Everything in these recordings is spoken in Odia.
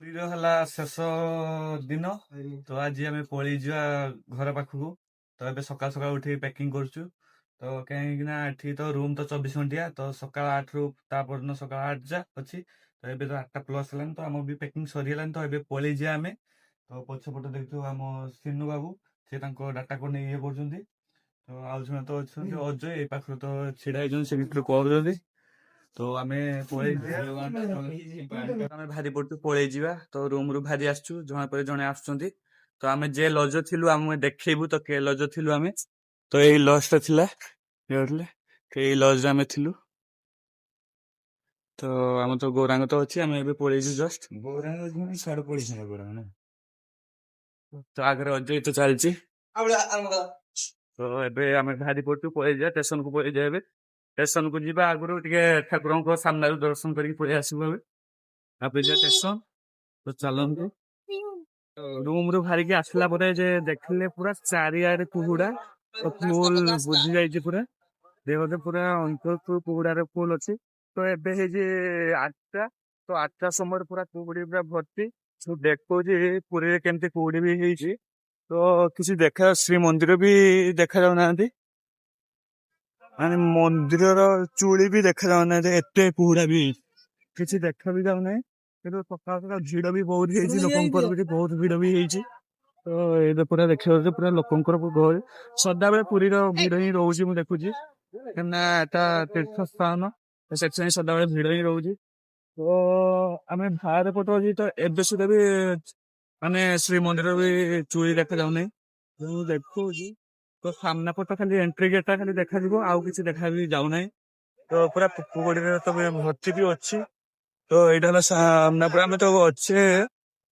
ପୁରୀର ହେଲା ଶେଷ ଦିନ। ତ ଆଜି ଆମେ ପଳେଇ ଯିବା ଘର ପାଖକୁ। ତ ଏବେ ସକାଳୁ ସକାଳୁ ଉଠିକି ପ୍ୟାକିଂ କରୁଛୁ। ତ କାହିଁକି ନା ଏଠି ତ ରୁମ୍ ତ 24 ଘଣ୍ଟିଆ। ତ ସକାଳ 8ରୁ ତା ପରଦିନ ସକାଳ 8 ଯା ଅଛି। ତ ଏବେ ତ 8ଟା ପ୍ଲସ୍ ହେଲାଣି। ତ ଆମର ବି ପ୍ୟାକିଂ ସରିଗଲାଣି। ତ ଏବେ ପଳେଇ ଯିବା ଆମେ। ତ ପଛପଟେ ଦେଖିଥିବୁ ଆମ ସିନୁ ବାବୁ, ସେ ତାଙ୍କ ଡାଟାକୁ ନେଇ ଇଏ କରୁଛନ୍ତି। ତ ଆଉ ଜଣେ ତ ଅଛନ୍ତି ଅଜୟ, ଏଇ ପାଖରେ ତ ଛିଡା ହେଇଛନ୍ତି, ସେ ଭିତରୁ କରୁଛନ୍ତି। ତ ଆମେ ପଳେଇ ଆମେ ବାହାରି ପଡୁଛୁ ପଳେଇ ଯିବା। ତ ରୁମ ରୁ ବାହାରି ଆସିଛୁ, ଜଣେ ପରେ ଜଣେ ଆସୁଛନ୍ତି। ତ ଆମେ ଯେ ଲଜ ଥିଲୁ ଆମେ ଦେଖେଇବୁ ତ କେ ଲଜ ଥିଲୁ ଆମେ। ତ ଏଇ ଲଜ ଟା ଥିଲା, ଏଇ ଲଜରେ ଆମେ ଥିଲୁ। ତ ଆମର ତ ଗୌରାଙ୍ଗ ତ ଅଛି, ଆମେ ଏବେ ପଳେଇଛୁ ଜଷ୍ଟ। ଗୌରାଙ୍ଗ ସିଆଡେ ପଳେଇଛନ୍ତି ଗୌରାଙ୍ଗ। ତ ଆଗରେ ଅଜୟ ତ ଚାଲିଛି। ତ ଏବେ ଆମେ ବାହାରି ପଡୁଛୁ, ପଳେଇ ଯିବା ଷ୍ଟେସନକୁ। ପଳେଇ ଯିବା ଏବେ ଷ୍ଟେସନକୁ ଯିବା ଆଗରୁ ଟିକେ ଠାକୁରଙ୍କ ସାମ୍ନାରୁ ଦର୍ଶନ କରିକି ପଳେଇ ଆସିବୁ ଏବେ। ତାପରେ ଯିବା ଷ୍ଟେସନ। ତ ଚାଲନ୍ତୁ। ରୁମ ରୁ ବାହାରିକି ଆସିଲା ପରେ ଯେ ଦେଖିଲେ ପୁରା ଚାରିଆଡେ କୁହୁଡା। ତ ଫୁଲ ବୁଝି ଯାଇଛି ପୁରା ଦେହରେ, ପୁରା ଅଞ୍ଚଳ କୁହୁଡାରେ ଫୁଲ ଅଛି। ତ ଏବେ ହେଇଛି 8ଟା। ତ 8ଟା ସମୟରେ ପୁରା କୁହୁଡି ପୁରା ଭର୍ତ୍ତି। ମୁଁ ଦେଖୁଛି ପୁରୀରେ କେମିତି କୁହୁଡି ବି ହେଇଛି। ତ କିଛି ଶ୍ରୀମନ୍ଦିର ବି ଦେଖା ଯାଉନାହାନ୍ତି, ମାନେ ମନ୍ଦିରର ଚୁଳି ବି ଦେଖା ଯାଉନାହାନ୍ତି, ଏତେ କୁହୁଡା ବି ହେଇଛି। କିଛି ଦେଖା ବି ଯାଉନାହିଁ। କିନ୍ତୁ ସକାଳ ସକାଳ ଭିଡ ବି ବହୁତ ହେଇଛି, ଲୋକଙ୍କର ବି ବହୁତ ଭିଡ ବି ହେଇଛି। ତ ଏଇଟା ପୁରା ଦେଖିବାକୁ ପୁରା ଲୋକଙ୍କର ଗହଳି। ସଦାବେଳେ ପୁରୀର ଭିଡ ହିଁ ରହୁଛି, ମୁଁ ଦେଖୁଛି। କାହିଁକିନା ଏଟା ତୀର୍ଥ ସ୍ଥାନ, ସେଥିପାଇଁ ସଦାବେଳେ ଭିଡ ହିଁ ରହୁଛି। ତ ଆମେ ବାହାର ପଟ ଅଛି, ତ ଏବେ ସୁଦ୍ଧା ବି ମାନେ ଶ୍ରୀମନ୍ଦିର ବି ଚୁଳି ଦେଖା ଯାଉନାହିଁ। ମୁଁ ଦେଖୁଛି ତ ସାମ୍ନା ପଟ ଖାଲି ଏଣ୍ଟ୍ରି ଗେଟ୍ ଟା ଖାଲି ଦେଖାଯିବ, ଆଉ କିଛି ଦେଖା ବି ଯାଉନାହିଁ। ତ ପୁରା କୁହୁଡିରେ ତ ଭର୍ତ୍ତି ବି ଅଛି। ତ ଏଇଟା ହେଲା ସାମ୍ନା ପରେ ଆମେ ତ ଅଛେ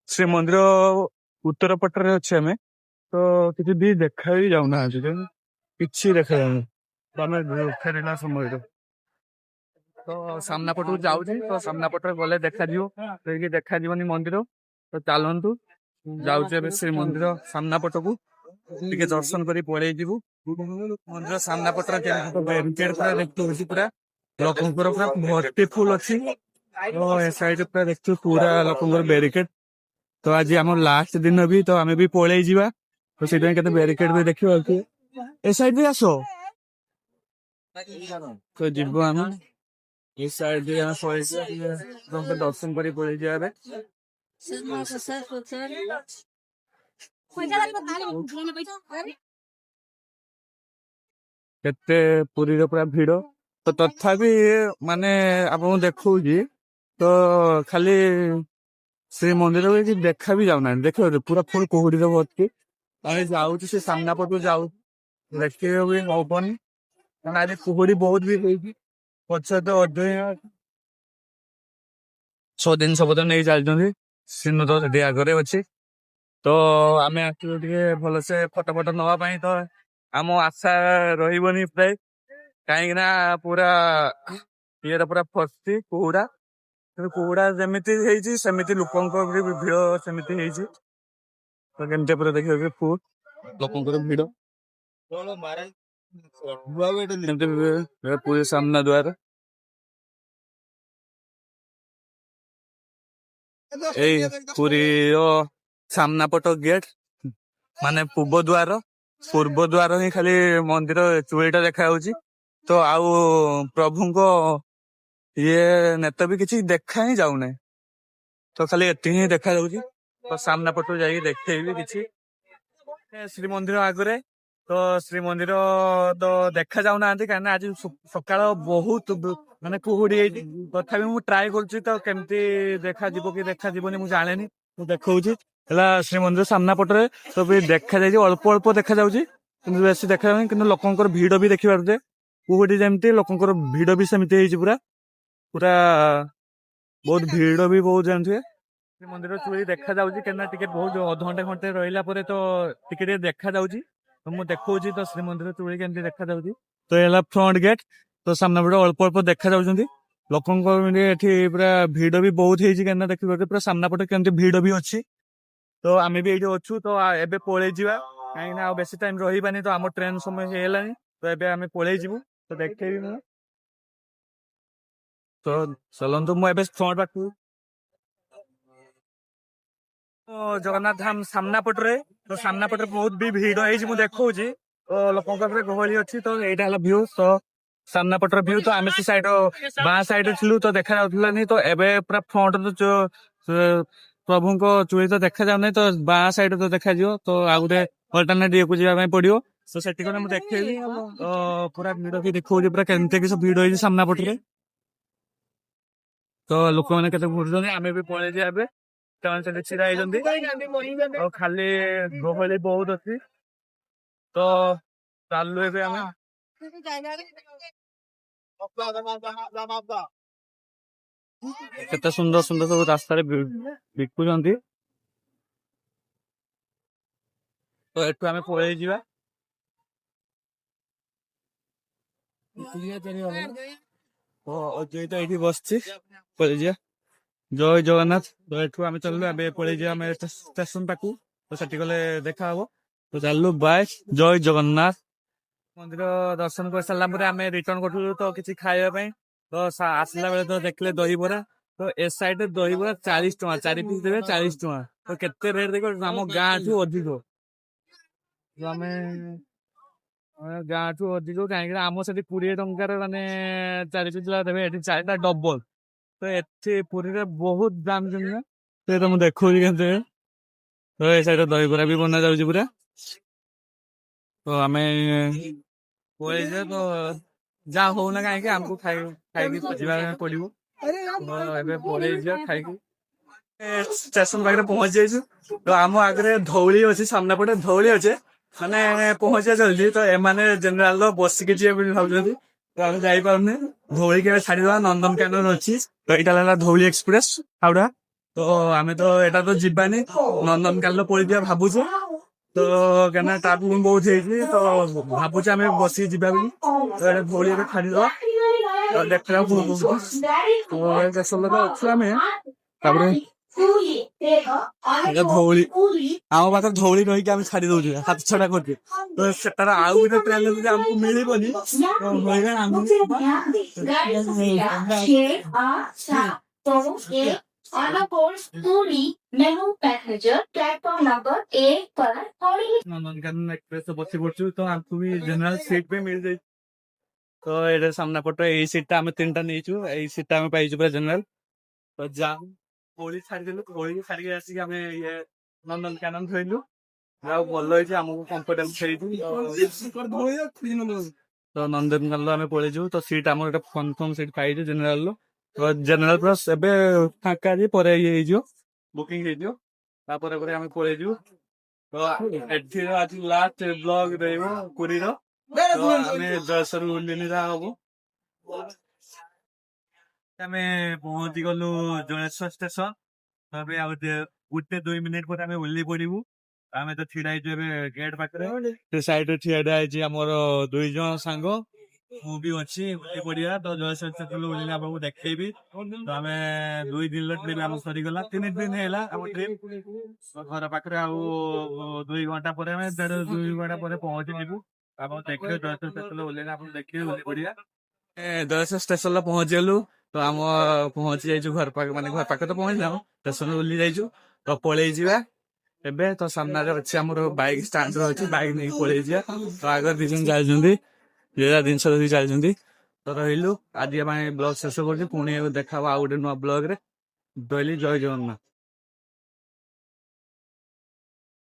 ଶ୍ରୀମନ୍ଦିର ଉତ୍ତର ପଟରେ ଅଛି ଆମେ। ତ କିଛି ବି ଦେଖା ବି ଯାଉନାହାନ୍ତି, କିଛି ଦେଖାଯାଉନି। ତ ଆମେ ଫେରିଲା ସମୟରେ ତ ସାମ୍ନା ପଟକୁ ଯାଉଛି। ତ ସାମ୍ନା ପଟରେ ଗଲେ ଦେଖାଯିବ, ଦେଖାଯିବନି ମନ୍ଦିର। ତ ଚାଲନ୍ତୁ, ଯାଉଛୁ ଏବେ ଶ୍ରୀମନ୍ଦିର ସାମ୍ନା ପଟକୁ, ଟିକେ ଦର୍ଶନ କରି ପଳେଇ ଯିବୁ। ମନ୍ଦିର ସାମ୍ନା ପଟରେ ଦେଖୁଛି ପୁରା ଲୋକଙ୍କର ପୁରା ଭର୍ତ୍ତି ଫୁଲ ଅଛି। ତ ଏ ସାଇଡ ପୁରା ଦେଖୁଛୁ ପୁରା ଲୋକଙ୍କର ବ୍ୟାରିକେଡ। ତ ଆଜି ଆମର ଲାଷ୍ଟ ଦିନ ବି, ତ ଆମେ ବି ପଳେଇ ଯିବା। ତ ସେଇଥିପାଇଁ କେତେ ବ୍ୟାରିକେଡ ବି ଦେଖିବା। ଏ ସାଇଡ ବି ଆସ, ତ ଯିବୁ ଆମେ ଏ ସାଇଡ ବି ଆମେ ପଳେଇ ଯିବା, ଦର୍ଶନ କରି ପଳେଇ ଯିବା ଏବେ। କେତେ ପୁରୀର ପୁରା ଭିଡ। ତ ତଥାପି ମାନେ ଆପଣଙ୍କୁ ଦେଖଉଛି, ତ ଖାଲି ଶ୍ରୀମନ୍ଦିର ବି କିଛି ଦେଖା ବି ଯାଉନାହାନ୍ତି। ଦେଖିବ ପୁରା ଫୁଲ କୁହୁଡିରେ ଭର୍ତ୍ତି। ଆମେ ଯାଉଛୁ ସେ ସାମ୍ନା ପଟକୁ ଯାଉ, ଦେଖିବା ବି ହବନି କାରଣ ଆଜି କୁହୁଡି ବହୁତ ବି ହେଇଛି। ପଛରେ ତ ଅଜୟ ସବୁ ଜିନିଷ ପତ୍ର ନେଇ ଚାଲିଛନ୍ତି, ସିନୁ ତ ସେଠି ଆଗରେ ଅଛି। ତ ଆମେ ଆସିଲୁ ଟିକେ ଭଲସେ ଫଟୋ ଫଟୋ ନବା ପାଇଁ। ତ ଆମ ଆଶା ରହିବନି ପ୍ରାୟ, କାହିଁକି ନା ପୁରା ଇଏଟା ପୁରା ଭର୍ତ୍ତି କୁହୁଡା। କିନ୍ତୁ କୁହୁଡା ଯେମିତି ହେଇଛି ସେମିତି ଲୋକଙ୍କ ବି ଭିଡ ସେମିତି ହେଇଛି। ତ କେମିତି ପୁରା ଦେଖିବାକୁ ଫୁଲ ଲୋକଙ୍କର ଭିଡ। ପୁରୀ ସାମ୍ନା ଦ୍ୱାର, ଏଇ ପୁରୀର ସାମ୍ନା ପଟ ଗେଟ, ମାନେ ପୂର୍ବ ଦ୍ୱାର ହିଁ ଖାଲି ମନ୍ଦିର ଚୁଳିଟା ଦେଖା ଯାଉଛି। ତ ଆଉ ପ୍ରଭୁଙ୍କ ଇଏ ନେତ ବି କିଛି ଦେଖା ହିଁ ଯାଉନାହିଁ। ତ ଖାଲି ଏତିକି ହିଁ ଦେଖା ଯାଉଛି। ତ ସାମ୍ନା ପଟକୁ ଯାଇକି ଦେଖେଇବି କିଛି ଶ୍ରୀମନ୍ଦିର ଆଗରେ। ତ ଶ୍ରୀମନ୍ଦିର ତ ଦେଖା ଯାଉନାହାନ୍ତି, କାହିଁକିନା ଆଜି ସକାଳ ବହୁତ ମାନେ କୁହୁଡି ହେଇଛି। ତଥାପି ମୁଁ ଟ୍ରାଏ କରୁଛି, ତ କେମିତି ଦେଖାଯିବ କି ଦେଖାଯିବନି ମୁଁ ଜାଣିନି। ମୁଁ ଦେଖଉଛି ହେଲା ଶ୍ରୀମନ୍ଦିର ସାମ୍ନା ପଟରେ ତ ବି ଦେଖାଯାଇଛି, ଅଳ୍ପ ଅଳ୍ପ ଦେଖାଯାଉଛି, କିନ୍ତୁ ବେଶୀ ଦେଖାଯାଉନି। କିନ୍ତୁ ଲୋକଙ୍କର ଭିଡ ବି ଦେଖିପାରୁଛେ, କୁହୁଡି ଯେମିତି ଲୋକଙ୍କର ଭିଡ ବି ସେମିତି ହେଇଛି। ପୁରା ପୁରା ବହୁତ ଭିଡ ବି ବହୁତ ଜାଣିଥିବେ। ଶ୍ରୀମନ୍ଦିର ଚୁଳି ଦେଖା ଯାଉଛି, କାହିଁକିନା ଟିକେ ବହୁତ ଅଧଘଣ୍ଟେ ଘଣ୍ଟେ ରହିଲା ପରେ ତ ଟିକେ ଟିକେ ଦେଖା ଯାଉଛି। ତ ମୁଁ ଦେଖଉଛି ତ ଶ୍ରୀମନ୍ଦିର ଚୁଳି କେମିତି ଦେଖାଯାଉଛି। ତ ହେଲା ଫ୍ରଣ୍ଟ ଗେଟ୍, ତ ସାମ୍ନା ପଟେ ଅଳ୍ପ ଅଳ୍ପ ଦେଖା ଯାଉଛନ୍ତି। ଲୋକଙ୍କ ଏଠି ପୁରା ଭିଡ ବି ବହୁତ ହେଇଛି, କାହିଁକିନା ଦେଖିବାକୁ ପୁରା ସାମ୍ନା ପଟେ କେମିତି ଭିଡ ବି ଅଛି। ତ ଆମେ ବି ଏଇଠି ଅଛୁ, ତ ଏବେ ପଳେଇ ଯିବା, କାହିଁକିନା ଆଉ ବେଶୀ ଟାଇମ ରହିବାନି। ତ ଆମ ଟ୍ରେନ ସମୟ ହେଇଗଲାଣି, ତ ଏବେ ଆମେ ପଳେଇ ଯିବୁ। ତ ଦେଖେଇବି ମୁଁ, ତ ଚାଲନ୍ତୁ ମୁଁ ଏବେ ଫ୍ରଣ୍ଟ ପାଖକୁ ଜଗନ୍ନାଥ ଧାମ ସାମ୍ନା ପଟରେ, ତ ସାମ୍ନା ପଟରେ ବହୁତ ବି ଭିଡ ହେଇଛି ମୁଁ ଦେଖଉଛି, ତ ଲୋକଙ୍କ ପାଖରେ ଗହଳି ଅଛି। ତ ଏଇଟା ହେଲା ଭିଉ, ତ ସାମ୍ନା ପଟର ଭିଉ। ତ ଆମେ ସେ ସାଇଡ ବାଁ ସାଇଡ ଥିଲୁ ତ ଦେଖା ଯାଉଥିଲାନି, ତ ଏବେ ପୁରା ଫ୍ରଣ୍ଟ ପ୍ରଭୁଙ୍କ ଚୁଳି ତ ଦେଖା ଯାଉନାହିଁ, ତ ବାଁ ସାଇଡ ତ ଦେଖାଯିବ। ତ ଆଉ ଗୋଟେ ଅଲ୍ଟରନେଟ ଇଏକୁ ଯିବା ପାଇଁ ପଡିବ। ତ ସେଠି ଗଲେ ମୁଁ ଦେଖେଇବି। ତ ପୁରା ଭିଡ ବି ଦେଖଉଛି, ପୁରା କେମିତି କିଛି ଭିଡ ହେଇଛି ସାମ୍ନା ପଟରେ। ତ ଲୋକମାନେ କେତେ ଘୁରୁଛନ୍ତି, ଆମେ ବି ପଳେଇଯିବା ଏବେ। ସେମାନେ ସେଠି ଛିଡା ହେଇଛନ୍ତି, ଆଉ ଖାଲି ଗହଳି ବହୁତ ଅଛି। ତ ଚାଲୁ ଏବେ ଆମେ। କେତେ ସୁନ୍ଦର ସୁନ୍ଦର ସବୁ ରାସ୍ତାରେ ବିକୁଛନ୍ତି। ତ ଏଠୁ ଆମେ ପଳେଇ ଯିବା। ଅଜୟ ତ ଏଇଠି ବସିଛି, ପଳେଇ ଯିବା। ଜୟ ଜଗନ୍ନାଥ। ତ ଏଠୁ ଆମେ ଚାଲିଲୁ, ଏବେ ପଳେଇ ଯିବା ଆମେ ଷ୍ଟେସନ ପାଖକୁ। ତ ସେଠି ଗଲେ ଦେଖା ହବ। ତ ଚାଲିଲୁ, ବାଏ, ଜୟ ଜଗନ୍ନାଥ। ମନ୍ଦିର ଦର୍ଶନ କରି ସାରିଲା ପରେ ଆମେ ରିଟର୍ଣ କରୁଥିଲୁ ତ କିଛି ଖାଇବା ପାଇଁ। ତ ଆସିଲା ବେଳେ ତ ଦେଖିଲେ ଦହିବରା। ତ ଏ ସାଇଡରେ ଦହିବରା 40 ଟଙ୍କା, 4 ପିସ୍ ଦେବେ 40 ଟଙ୍କା। ତ କେତେ ରେଟ୍ ଦେଖ, ଆମ ଗାଁ ଠୁ ଅଧିକ। ଆମେ ଗାଁ ଠୁ ଅଧିକ, କାହିଁକି ନା ଆମ ସେଠି 20 ଟଙ୍କାରେ ମାନେ 4 ପିସ୍ ଦେବେ, ଏଠି 4ଟା ଡବଲ। ତ ଏଠି ପୁରୀରେ ବହୁତ ଦାମ କିଣିବା, ସେ ତ ମୁଁ ଦେଖଉଛି କେତେ। ତ ଏ ସାଇଡରେ ଦହିବରା ବି ବନା ଯାଉଛି ପୁରା। ତ ଆମେ ପଳେଇଯିବା, ତ ଯାହା ହଉନା କାହିଁକି ଆମକୁ ଖାଇକି ଯିବା ପାଇଁ ପଡିବ। ଏବେ ପଳେଇଯିବା ଖାଇକି। ଷ୍ଟେସନ ପାଖରେ ପହଞ୍ଚି ଯାଇଛୁ। ତ ଆମ ଆଗରେ ଧଉଳି ଅଛି, ସାମ୍ନା ପଟେ ଧଉଳି ଅଛି, ମାନେ ପହଞ୍ଚିବା ଚାଲିଛି। ତ ଏମାନେ ଜେନେରାଲ ବସିକି ଯିବେ ବୋଲି ଭାବୁଛନ୍ତି, ତ ଆମେ ଯାଇପାରୁନେ। ଧଉଳି କେବେ ଛାଡିଦବା, ନନ୍ଦନକାନନ ଅଛି। ତ ଏଇଟା ହେଲା ଧଉଳି ଏକ୍ସପ୍ରେସ ହାଉଡା। ତ ଆମେ ତ ଏଇଟା ତ ଯିବାନି, ନନ୍ଦନକାନନ ପଳେଇଯିବା ଭାବୁଛୁ। ତ କାହିଁକିନା ଟ୍ରାଭେଲିଂ ବହୁତ ହେଇଛି, ତ ଭାବୁଛୁ ଆମେ ବସିକି ଯିବା ବୋଲି। ତ ଏଇଟା ଧଉଳି ଏବେ ଛାଡିଦବା, ଦେଖିବାକୁ ଅଛୁ ଆମେ। ତାପରେ ଧଉଳି, ଆମ ପାଖରେ ଧଉଳି ରହିକି ଆମେ ଛାଡି ଦଉଛୁ, ହାତ ଛଡା କରୁଛୁ। ତ ସେଟାର ଆଉ ଗୋଟେ ଟ୍ରେନ ଯଦି ଆମକୁ ମିଳିବନି, ନନ୍ଦନକାନନ ଏକ୍ସପ୍ରେସ ବସି ପଡୁଛୁ। ତ ଆମକୁ ବି ଜେନେରାଲ ସିଟ୍ ବି ମିଳିଯାଇଛି। ତ ଏଇଟା ସାମ୍ନା ପଟ, ଏଇ ସିଟ୍ ଟା ଆମେ 3ଟା ନେଇଛୁ, ଏଇ ସିଟ୍ ଟା ଆମେ ପାଇଛୁ ପୁରା ଜେନେରାଲ। ତ ଯାଉ ଧଉଳି ଛାଡିଦେଲୁ, ଧଉଳି ଛାଡିକି ଆସିକି ଆମେ ନନ୍ଦନକାନନ ଥୋଇଲୁ। ଆଉ ଭଲ ହେଇଛି, ଆମକୁ କମ୍ଫର୍ଟେବଲ ହେଇଛି। ତ ନନ୍ଦନକାନନ ଆମେ ପଳେଇଯିବୁ। ତ ସିଟ୍ ଆମର ଗୋଟେ କନଫର୍ମ ସିଟ୍ ପାଇଛୁ ଜେନେରାଲ। ତ ଜେନେରାଲ ପ୍ଲସ ଏବେ ଫାଙ୍କା ଅଛି, ପରେ ଇଏ ହେଇଯିବ, ବୁକିଂ ହେଇଯିବ। ତାପରେ ପରେ ଆମେ ପଳେଇଯିବୁ। ତ ଏଠି ଆଜି ଲାଷ୍ଟ ବ୍ଲଗ ରହିବ ପୁରୀର। ଆମେ ଜୟସର ବୁଲିନି ଯାହା ହବ। ଆମେ ପହଞ୍ଚି ଗଲୁ ଜଳେଶ୍ୱର ଷ୍ଟେସନ। ତାପରେ ଆଉ 1-2 ମିନିଟ୍ ପରେ ଆମେ ଓହ୍ଲେଇ ପଡିବୁ। ଆମେ ତ ଛିଡା ହେଇଛୁ ଏବେ ଗେଟ୍ ପାଖରେ। ସେ ସାଇଡରେ ଛିଡା ହେଇଛି ଆମର 2 ଜଣ ସାଙ୍ଗ, ମୁଁ ବି ଅଛି। ଓହ୍ଲେଇ ପଡିବା, ତ ଜଳେଶ୍ୱର ଷ୍ଟେସନ ଓହ୍ଲେଇଲେ ଆପଣଙ୍କୁ ଦେଖେଇବି। ତ ଆମେ 2 ଦିନର ଟ୍ରିପ ଆମ ସରିଗଲା, 3 ଦିନ ହେଲା ଆମ ଟ୍ରିପ। ଘର ପାଖରେ ଆଉ 2 ଘଣ୍ଟା ପରେ, ଆମେ 2 ଘଣ୍ଟା ପରେ ପହଞ୍ଚିଯିବୁ। ଆପଣ ଦେଖିବେ ଜଳେଶ୍ୱର ଷ୍ଟେସନ ଓହ୍ଲେଇଲେ, ଆପଣ ଦେଖିବେ, ଓହ୍ଲେଇ ପଡିବା। ଜଳେଶ୍ୱର ଷ୍ଟେସନରେ ପହଞ୍ଚିଗଲୁ। ତ ଆମ ପହଞ୍ଚି ଯାଇଛୁ ଘର ପାଖ, ମାନେ ଘର ପାଖରେ ତ ପହଞ୍ଚିଲା, ଷ୍ଟେସନ ଓହ୍ଲେଇ ଯାଇଛୁ। ତ ପଳେଇ ଯିବା ଏବେ। ତ ସାମ୍ନାରେ ଅଛି ଆମର ବାଇକ ଷ୍ଟାଣ୍ଡ ଅଛି, ବାଇକ ନେଇକି ପଳେଇ ଯିବା। ତ ଆଗରେ 2 ଜଣ ଯାଉଛନ୍ତି, ଯିଏ ଜିନିଷ ଧରି ଚାଲିଛନ୍ତି। ତ ରହିଲୁ, ଆଜି ପାଇଁ ବ୍ଲଗ ଶେଷ କରୁଛୁ। ପୁଣି ଦେଖା ହବ ଆଉ ଗୋଟେ ନୂଆ ବ୍ଲଗ ରେ। ରହିଲି, ଜୟ ଜଗନ୍ନାଥ।